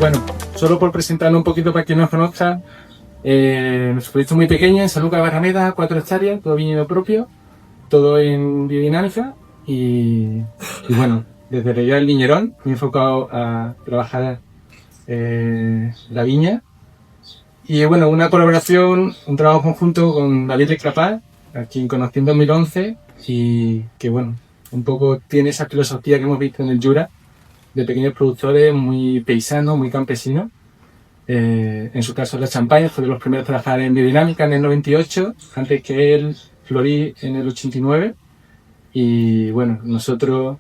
Bueno, solo por presentarlo un poquito para quien no nos conozca, nuestro proyecto es muy pequeño, en San Lucas de Barrameda, 4 hectáreas, todo viñedo propio, todo en biodinámica y bueno, desde la idea del viñerón, muy enfocado a trabajar la viña. Y bueno, una colaboración, un trabajo conjunto con David Escapar, a quien conocí en 2011 y que bueno, un poco tiene esa filosofía que hemos visto en el Jura, de pequeños productores muy paisanos, muy campesinos. En su caso la Champaña fue de los primeros a trabajar en biodinámica en el 98, antes que él Florí en el 89. Y bueno, nosotros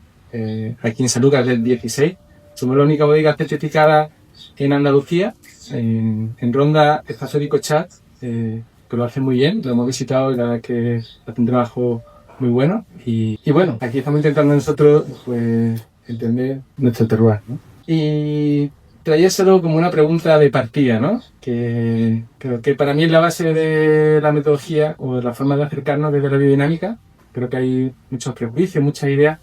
aquí en San Lucas del 16 somos la única bodega certificada en Andalucía. En Ronda está Federico Chat, que lo hace muy bien, lo hemos visitado y la verdad es que hace un trabajo muy bueno. Y bueno, aquí estamos intentando nosotros pues entender nuestro terroir, ¿no? Y traíaselo como una pregunta de partida, ¿no? Que creo que para mí es la base de la metodología o de la forma de acercarnos desde la biodinámica. Creo que hay muchos prejuicios, muchas ideas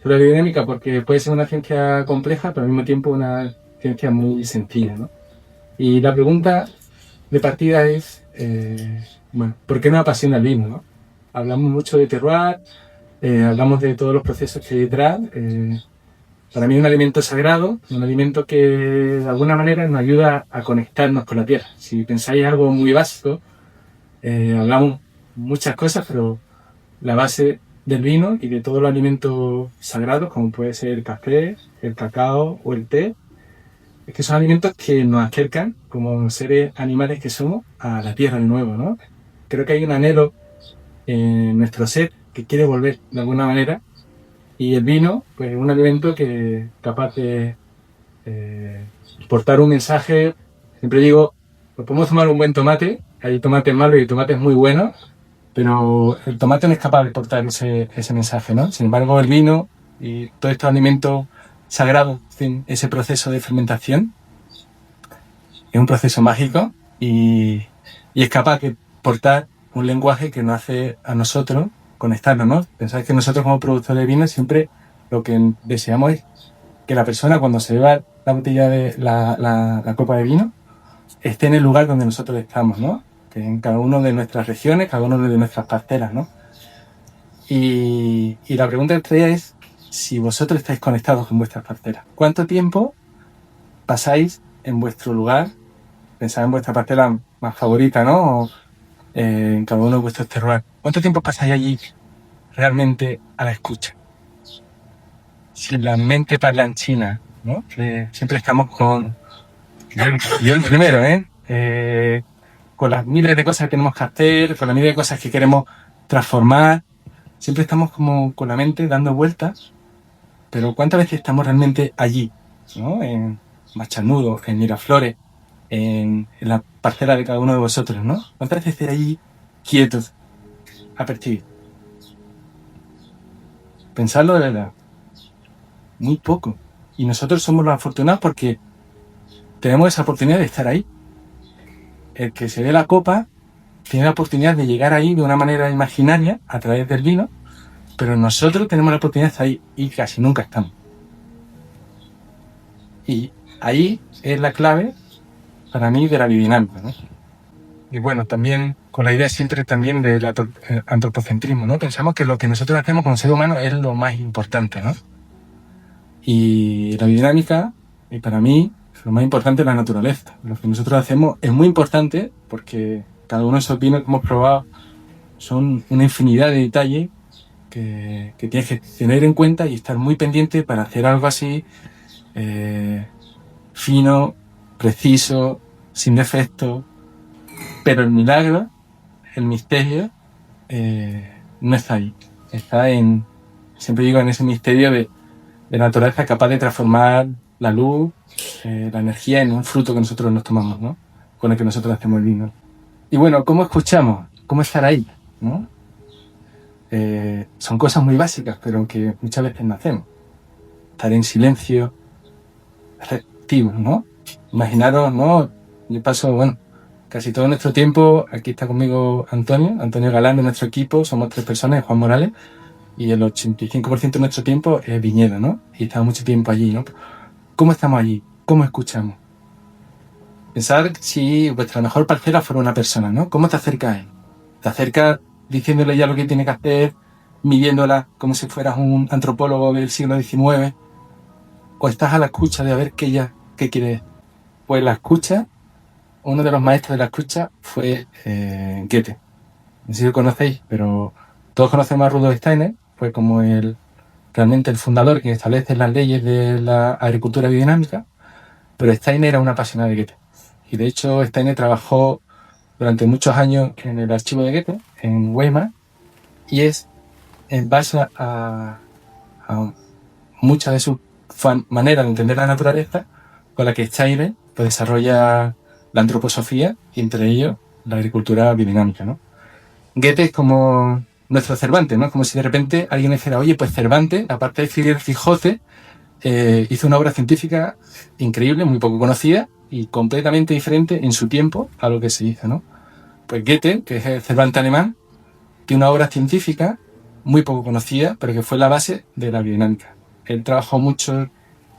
sobre la biodinámica porque puede ser una ciencia compleja, pero al mismo tiempo una ciencia muy sencilla, ¿no? Y la pregunta de partida es, bueno, ¿por qué nos apasiona el vino, no? Hablamos mucho de terroir, hablamos de todos los procesos que hay detrás. Para mí es un alimento sagrado, un alimento que de alguna manera nos ayuda a conectarnos con la tierra. Si pensáis algo muy básico, hablamos muchas cosas, pero la base del vino y de todos los alimentos sagrados, como puede ser el café, el cacao o el té, es que son alimentos que nos acercan, como seres animales que somos, a la tierra de nuevo, ¿no? Creo que hay un anhelo en nuestro ser que quiere volver de alguna manera, y el vino, pues es un alimento que es capaz de portar un mensaje. Siempre digo, pues podemos tomar un buen tomate, hay tomates malos y tomates muy buenos, pero el tomate no es capaz de portar ese mensaje, ¿no? Sin embargo, el vino y todos estos alimentos sagrados, en fin, ese proceso de fermentación es un proceso mágico y es capaz de portar un lenguaje que nos hace a nosotros conectarnos, ¿no? Pensáis que nosotros como productores de vino siempre lo que deseamos es que la persona cuando se beba la botella de la copa de vino esté en el lugar donde nosotros estamos, ¿no? Que en cada una de nuestras regiones, cada una de nuestras parcelas, ¿no? Y la pregunta que traía es si vosotros estáis conectados con vuestras parcelas. ¿Cuánto tiempo pasáis en vuestro lugar? Pensad en vuestra parcela más favorita, ¿no? O, en cada uno de vuestros terroirs. ¿Cuánto tiempo pasáis allí realmente a la escucha? Si la mente parla en China, ¿no? Siempre estamos con... Yo el primero, con las miles de cosas que tenemos que hacer, con las miles de cosas que queremos transformar. Siempre estamos como con la mente dando vueltas, pero ¿cuántas veces estamos realmente allí, ¿no? En Machanudo, en Miraflores, en la parcela de cada uno de vosotros, ¿no? ¿Cuántas veces estáis allí quietos a percibir? Pensadlo de verdad. Muy poco. Y nosotros somos los afortunados porque tenemos esa oportunidad de estar ahí. El que se ve la copa tiene la oportunidad de llegar ahí de una manera imaginaria a través del vino, pero nosotros tenemos la oportunidad de estar ahí y casi nunca estamos. Y ahí es la clave para mí de la biodinámica, ¿no? Y bueno, también con la idea siempre también del antropocentrismo, ¿no? Pensamos que lo que nosotros hacemos como ser humano es lo más importante, ¿no? Y la biodinámica, y para mí, lo más importante es la naturaleza. Lo que nosotros hacemos es muy importante porque cada uno de esos vinos que hemos probado son una infinidad de detalles que tienes que tener en cuenta y estar muy pendiente para hacer algo así fino, preciso, sin defecto. Pero el milagro, el misterio, no está ahí. Está en, siempre digo, en ese misterio de naturaleza capaz de transformar la luz, la energía en un fruto que nosotros nos tomamos, ¿no? Con el que nosotros hacemos el vino. Y bueno, ¿cómo escuchamos? ¿Cómo estar ahí? ¿No? Son cosas muy básicas, pero que muchas veces no hacemos. Estar en silencio, receptivo, ¿no? Imaginaros, ¿no? Yo paso, bueno, casi todo nuestro tiempo, aquí está conmigo Antonio Galán de nuestro equipo, somos 3 personas, Juan Morales, y el 85% de nuestro tiempo es viñedo, ¿no? Y estamos mucho tiempo allí, ¿no? ¿Cómo estamos allí? cómo escuchamos. Pensar si vuestra mejor parcela fuera una persona, ¿no? ¿Cómo te acercas a él? ¿Te acercas diciéndole ya lo que tiene que hacer, midiéndola como si fueras un antropólogo del siglo XIX? ¿O estás a la escucha de a ver qué quiere? Pues la escucha, uno de los maestros de la escucha fue Goethe. No sé si lo conocéis, pero todos conocemos a Rudolf Steiner, fue como realmente el fundador que establece las leyes de la agricultura biodinámica, pero Steiner era un apasionado de Goethe. Y de hecho Steiner trabajó durante muchos años en el archivo de Goethe, en Weimar, y es en base a muchas de sus maneras de entender la naturaleza con la que Steiner pues, desarrolla la antroposofía y entre ellos la agricultura biodinámica, ¿no? Goethe es como nuestro Cervantes, ¿no? Como si de repente alguien dijera, oye, pues Cervantes, aparte de escribir el Quijote, hizo una obra científica increíble, muy poco conocida y completamente diferente en su tiempo a lo que se hizo, ¿no? Pues Goethe, que es el Cervantes alemán, tiene una obra científica muy poco conocida, pero que fue la base de la biodinámica. Él trabajó mucho,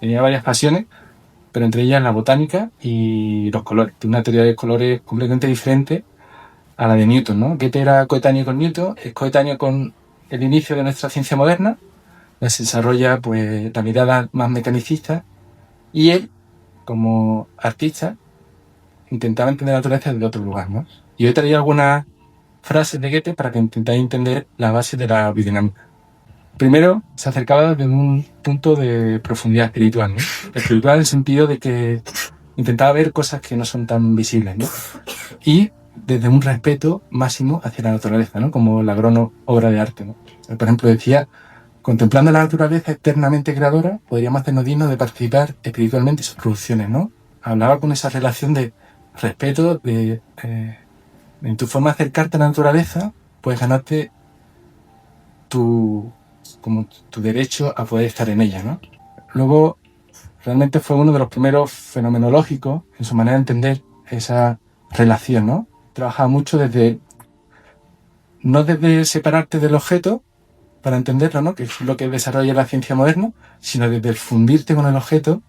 tenía varias pasiones, pero entre ellas la botánica y los colores. Tiene una teoría de colores completamente diferente a la de Newton, ¿no? Goethe era coetáneo con Newton, es coetáneo con el inicio de nuestra ciencia moderna, donde se desarrolla pues la mirada más mecanicista, y él, como artista, intentaba entender la naturaleza desde otro lugar, ¿no? Y hoy traía algunas frases de Goethe para que intentáis entender la base de la biodinámica. Primero, se acercaba desde un punto de profundidad espiritual, ¿no? Espiritual en el sentido de que intentaba ver cosas que no son tan visibles, ¿no? Y desde un respeto máximo hacia la naturaleza, ¿no? Como la gran obra de arte, ¿no? Por ejemplo, decía, contemplando la naturaleza eternamente creadora, podríamos hacernos dignos de participar espiritualmente en sus producciones, ¿no? Hablaba con esa relación de respeto, en tu forma de acercarte a la naturaleza, puedes ganarte tu derecho a poder estar en ella, ¿no? Luego, realmente fue uno de los primeros fenomenológicos en su manera de entender esa relación, ¿no? Trabajaba mucho no desde separarte del objeto para entenderlo, ¿no? Que es lo que desarrolla la ciencia moderna, sino desde el fundirte con el objeto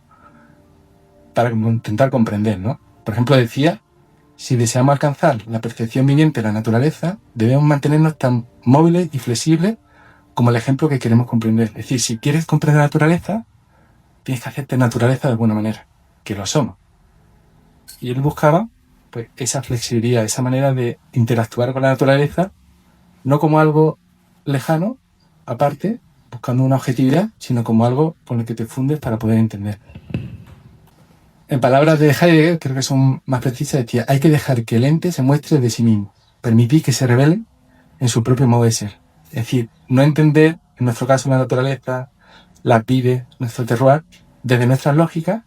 para intentar comprender, ¿no? Por ejemplo, decía, si deseamos alcanzar la percepción viviente de la naturaleza, debemos mantenernos tan móviles y flexibles como el ejemplo que queremos comprender. Es decir, si quieres comprender la naturaleza, tienes que hacerte naturaleza de alguna manera, que lo somos. Y él buscaba pues esa flexibilidad, esa manera de interactuar con la naturaleza, no como algo lejano, aparte, buscando una objetividad, sino como algo con el que te fundes para poder entender. En palabras de Heidegger, creo que son más precisas, decía, hay que dejar que el ente se muestre de sí mismo, permitir que se revele en su propio modo de ser. Es decir, no entender, en nuestro caso, la naturaleza, las vides, nuestro terroir, desde nuestras lógicas,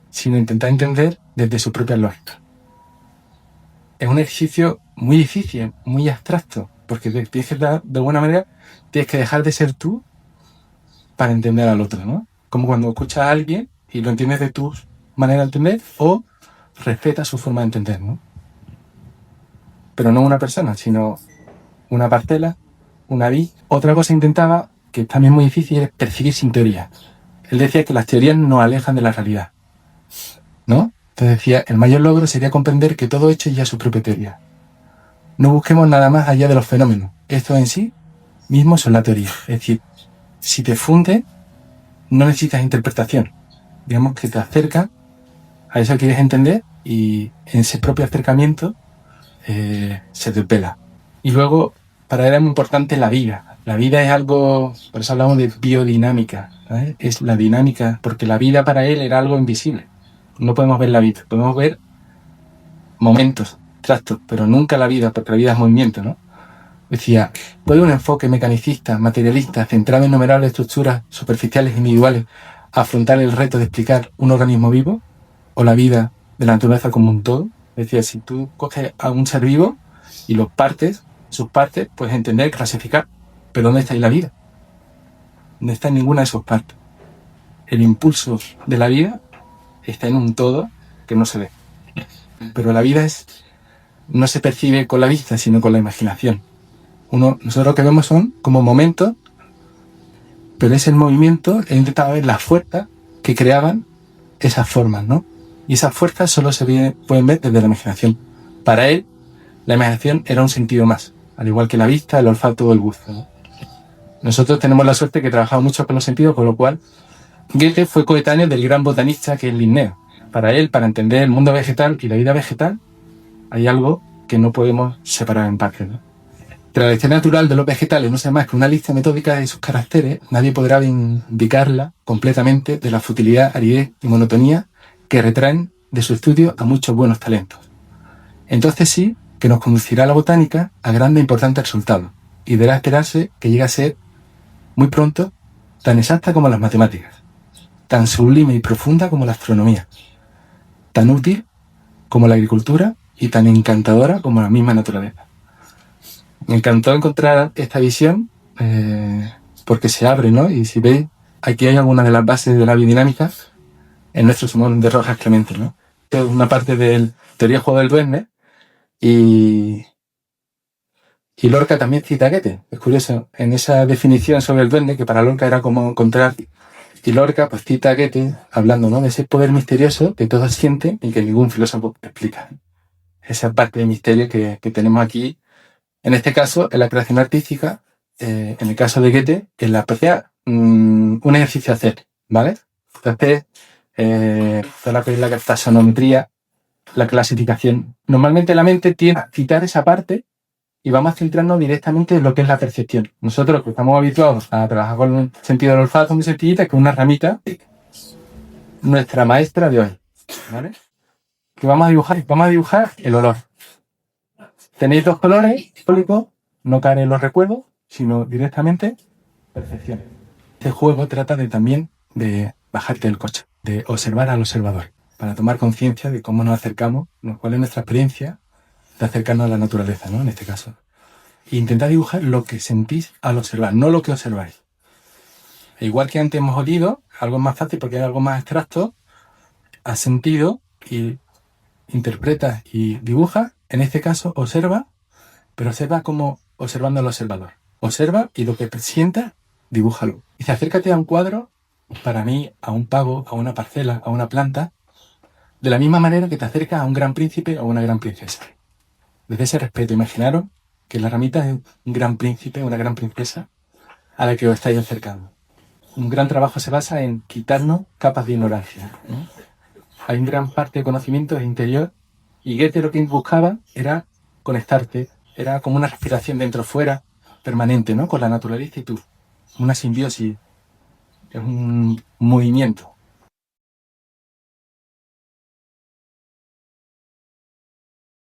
sino intentar entender desde sus propias lógicas. Es un ejercicio muy difícil, muy abstracto, porque tienes que dar, de alguna manera, tienes que dejar de ser tú para entender al otro, ¿no? Como cuando escuchas a alguien y lo entiendes de tu manera de entender o respetas su forma de entender, ¿no? Pero no una persona, sino una parcela, una vid. Otra cosa intentaba, que también es muy difícil, es percibir sin teoría. Él decía que las teorías nos alejan de la realidad, ¿no? Entonces decía, el mayor logro sería comprender que todo hecho ya es su propia teoría. No busquemos nada más allá de los fenómenos. Estos en sí mismos son la teoría. Es decir, si te funde, no necesitas interpretación. Digamos que te acerca a eso que quieres entender y en ese propio acercamiento se desvela. Y luego, para él es muy importante la vida. La vida es algo, por eso hablamos de biodinámica, ¿sabes? Es la dinámica, porque la vida para él era algo invisible. No podemos ver la vida, podemos ver momentos, tractos, pero nunca la vida, porque la vida es movimiento, ¿no? Decía, ¿puede un enfoque mecanicista, materialista, centrado en innumerables estructuras superficiales e individuales, afrontar el reto de explicar un organismo vivo o la vida de la naturaleza como un todo? Decía, si tú coges a un ser vivo y lo partes, sus partes, puedes entender, clasificar, pero ¿dónde está ahí la vida? No está en ninguna de sus partes. El impulso de la vida está en un todo que no se ve. Pero la vida no se percibe con la vista, sino con la imaginación. Nosotros lo que vemos son como momentos, pero es el movimiento, he intentado ver las fuerzas que creaban esas formas, ¿no? Y esas fuerzas solo pueden ver desde la imaginación. Para él, la imaginación era un sentido más, al igual que la vista, el olfato o el gusto, ¿no? Nosotros tenemos la suerte que trabajamos mucho con los sentidos, con lo cual Goethe fue coetáneo del gran botanista que es Linneo. Para él, para entender el mundo vegetal y la vida vegetal, hay algo que no podemos separar en partes, ¿no? Tras la historia natural de los vegetales no sea más que una lista metódica de sus caracteres, nadie podrá vindicarla completamente de la futilidad, aridez y monotonía que retraen de su estudio a muchos buenos talentos. Entonces sí que nos conducirá la botánica a grandes e importantes resultados, y deberá esperarse que llegue a ser muy pronto tan exacta como las matemáticas, tan sublime y profunda como la astronomía, tan útil como la agricultura y tan encantadora como la misma naturaleza. Me encantó encontrar esta visión porque se abre, ¿no? Y si veis, aquí hay algunas de las bases de la biodinámica en nuestro Simón de Rojas Clemente, ¿no? Es una parte de teoría del juego del duende y Lorca también cita a Goethe. Es curioso, en esa definición sobre el duende, que para Lorca era como encontrar, y Lorca pues cita a Goethe hablando, ¿no?, de ese poder misterioso que todos sienten y que ningún filósofo explica. Esa parte de misterio que tenemos aquí. En este caso, en la creación artística, en el caso de Goethe, en la propia, un ejercicio a hacer, ¿vale? Entonces, toda la taxonometría, la clasificación. Normalmente la mente tiende a citar esa parte y vamos a centrarnos directamente en lo que es la percepción. Nosotros, que estamos habituados a trabajar con el sentido del olfato muy sencillita, que es una ramita, nuestra maestra de hoy, ¿vale? Que vamos a dibujar el olor. Tenéis dos colores, no caen en los recuerdos, sino directamente percepción. Este juego trata también de bajarte del coche, de observar al observador, para tomar conciencia de cómo nos acercamos, cuál es nuestra experiencia de acercarnos a la naturaleza, ¿no? En este caso. E intentad dibujar lo que sentís al observar, no lo que observáis. E igual que antes hemos olido, algo más fácil porque es algo más abstracto, has sentido y interpretas y dibujas. En este caso, observa, pero observa como observando al observador. Observa y lo que sientas, dibújalo. Y acércate a un cuadro, para mí, a un pavo, a una parcela, a una planta, de la misma manera que te acercas a un gran príncipe o una gran princesa. Desde ese respeto, imaginaros que la ramita es un gran príncipe, una gran princesa a la que os estáis acercando. Un gran trabajo se basa en quitarnos capas de ignorancia, ¿no? Hay una gran parte de conocimiento interior y Goethe lo que buscaba era conectarte, era como una respiración dentro-fuera permanente, ¿no?, con la naturaleza y tú. Una simbiosis, es un movimiento.